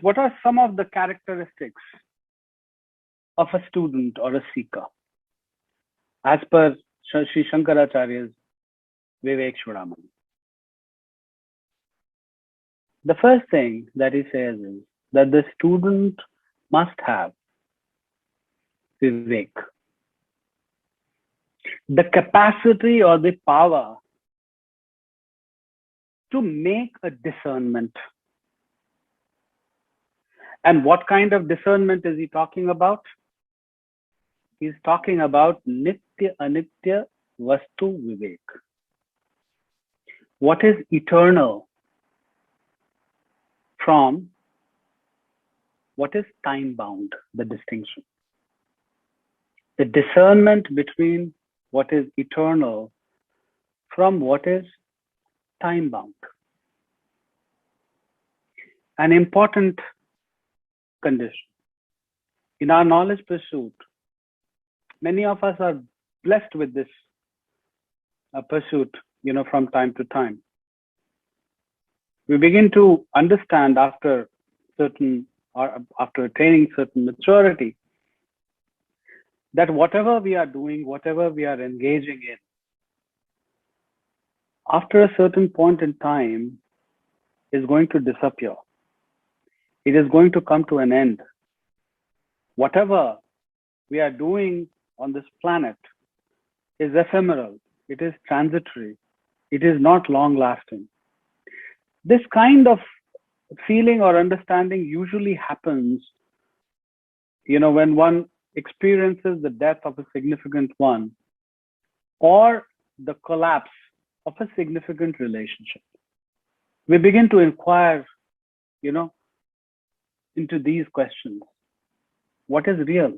What are some of the characteristics of a student or a seeker as per Sri Shankaracharya's Vivekchudamani? The first thing that he says is that the student must have Vivek, the capacity or the power to make a discernment. And what kind of discernment is he talking about? He's talking about nithya-anithya vastu vivek. What is eternal from what is time bound, the distinction. The discernment between what is eternal from what is time bound. An important condition. In our knowledge pursuit, many of us are blessed with this pursuit, from time to time. We begin to understand after attaining certain maturity that whatever we are doing, whatever we are engaging in, after a certain point in time is going to disappear. It is going to come to an end. Whatever we are doing on this planet is ephemeral. It is transitory. It is not long lasting. This kind of feeling or understanding usually happens, when one experiences the death of a significant one or the collapse of a significant relationship. We begin to inquire, into these questions. What is real?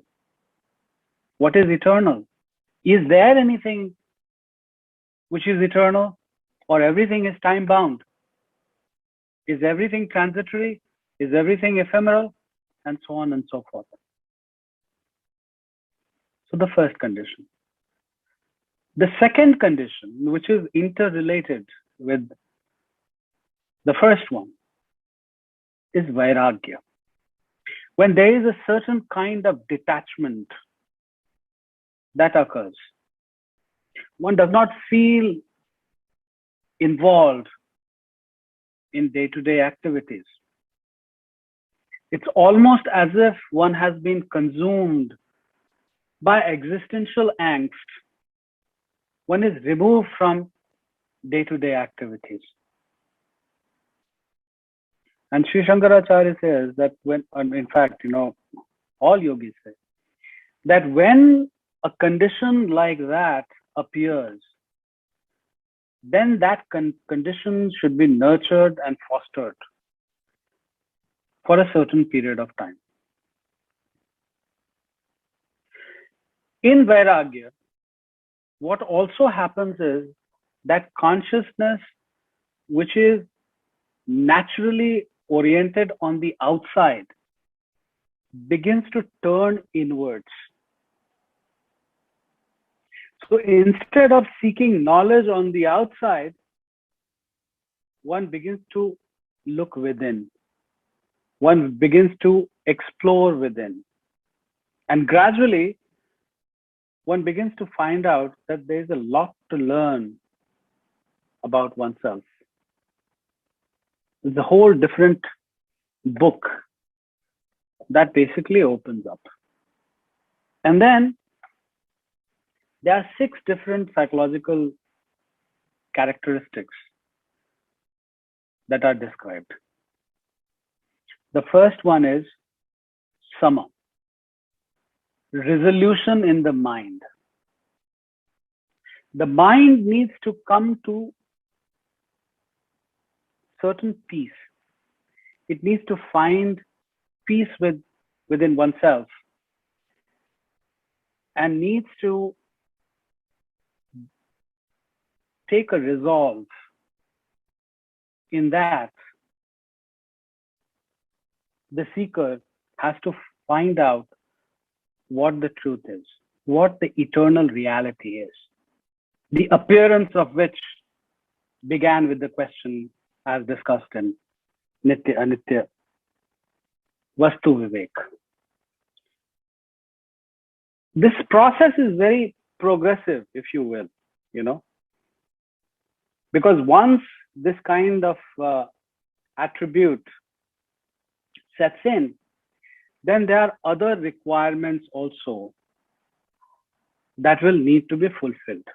What is eternal? Is there anything which is eternal, or everything is time bound? Is everything transitory? Is everything ephemeral? And so on and so forth. So the first condition. The second condition, which is interrelated with the first one, is vairagya. When there is a certain kind of detachment that occurs, one does not feel involved in day-to-day activities. It's almost as if one has been consumed by existential angst. One is removed from day-to-day activities. And Sri Shankaracharya says that in fact, all yogis say that when a condition like that appears, then that condition should be nurtured and fostered for a certain period of time. In vairagya, what also happens is that consciousness, which is naturally oriented on the outside, begins to turn inwards. So instead of seeking knowledge on the outside, one begins to look within. One begins to explore within. And gradually, one begins to find out that there's a lot to learn about oneself. It's a whole different book that basically opens up. And then there are 6 different psychological characteristics that are described. The first one is sama, resolution in the mind. The mind needs to come to certain peace. It needs to find peace within oneself and needs to take a resolve in that the seeker has to find out what the truth is, what the eternal reality is, the appearance of which began with the question as discussed in nithya-anithya Vastu Vivek. This process is very progressive, if you will, because once this kind of attribute sets in, then there are other requirements also that will need to be fulfilled.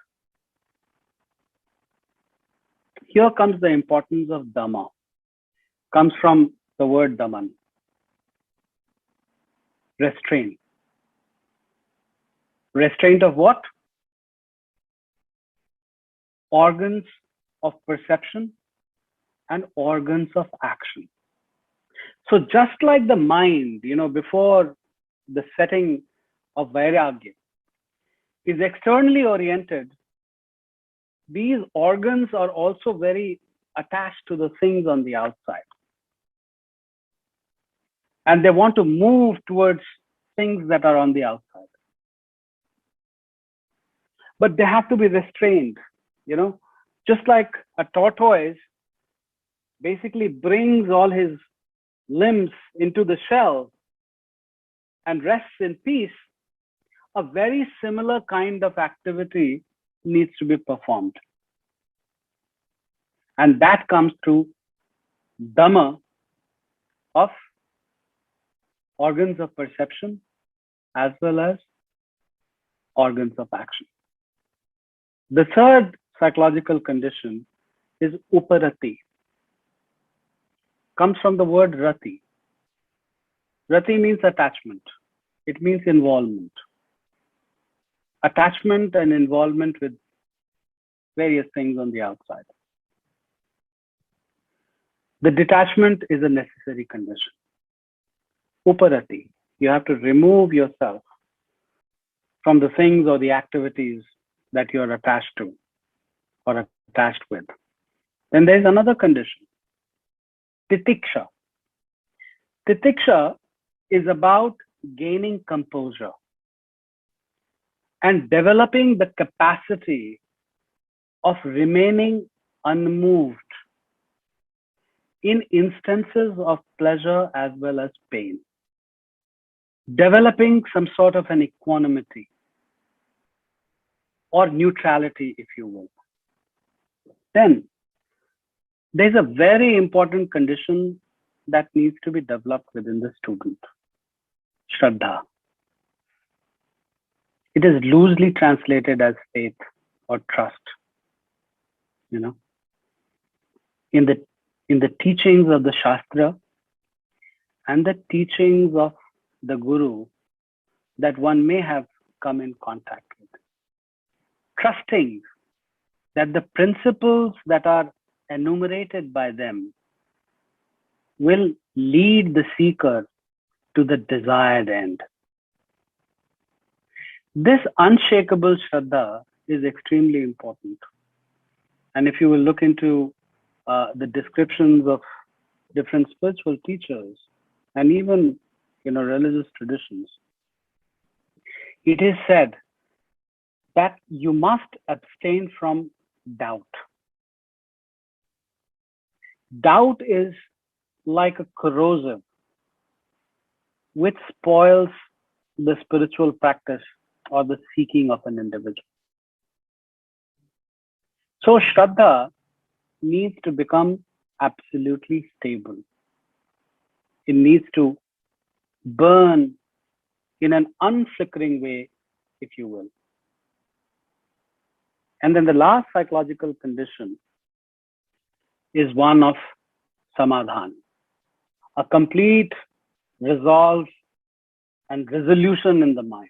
Here comes the importance of Dhamma. Comes from the word Daman. Restraint. Restraint of what? Organs of perception and organs of action. So just like the mind, before the setting of Vairagya is externally oriented, these organs are also very attached to the things on the outside. And they want to move towards things that are on the outside. But they have to be restrained, just like a tortoise basically brings all his limbs into the shell and rests in peace. A very similar kind of activity needs to be performed. And that comes through Dhamma of organs of perception as well as organs of action. The third psychological condition is Uparati. Comes from the word Rati. Rati means attachment. It means involvement. Attachment and involvement with various things on the outside. The detachment is a necessary condition. Uparati. You have to remove yourself from the things or the activities that you are attached to or attached with. Then there is another condition. Titiksha. Titiksha is about gaining composure and developing the capacity of remaining unmoved in instances of pleasure as well as pain. Developing some sort of an equanimity or neutrality, if you will. Then there's a very important condition that needs to be developed within the student. Shraddha. It is loosely translated as faith or trust. In the teachings of the Shastra and the teachings of the Guru that one may have come in contact with. Trusting that the principles that are enumerated by them will lead the seeker to the desired end. This unshakable Shraddha is extremely important. And if you will look into the descriptions of different spiritual teachers and even religious traditions, it is said that you must abstain from doubt. Doubt is like a corrosive which spoils the spiritual practice or the seeking of an individual. So Shraddha needs to become absolutely stable. It needs to burn in an unflickering way, if you will. And then the last psychological condition is one of samadhan, a complete resolve and resolution in the mind.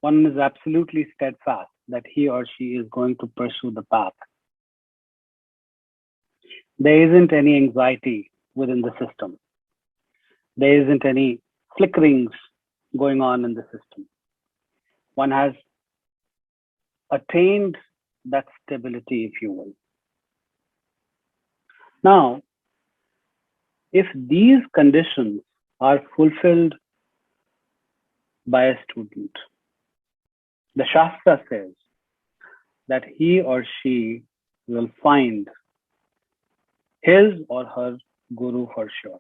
One is absolutely steadfast that he or she is going to pursue the path. There isn't any anxiety within the system. There isn't any flickerings going on in the system. One has attained that stability, if you will. Now, if these conditions are fulfilled by a student, the Shastra says that he or she will find his or her guru for sure.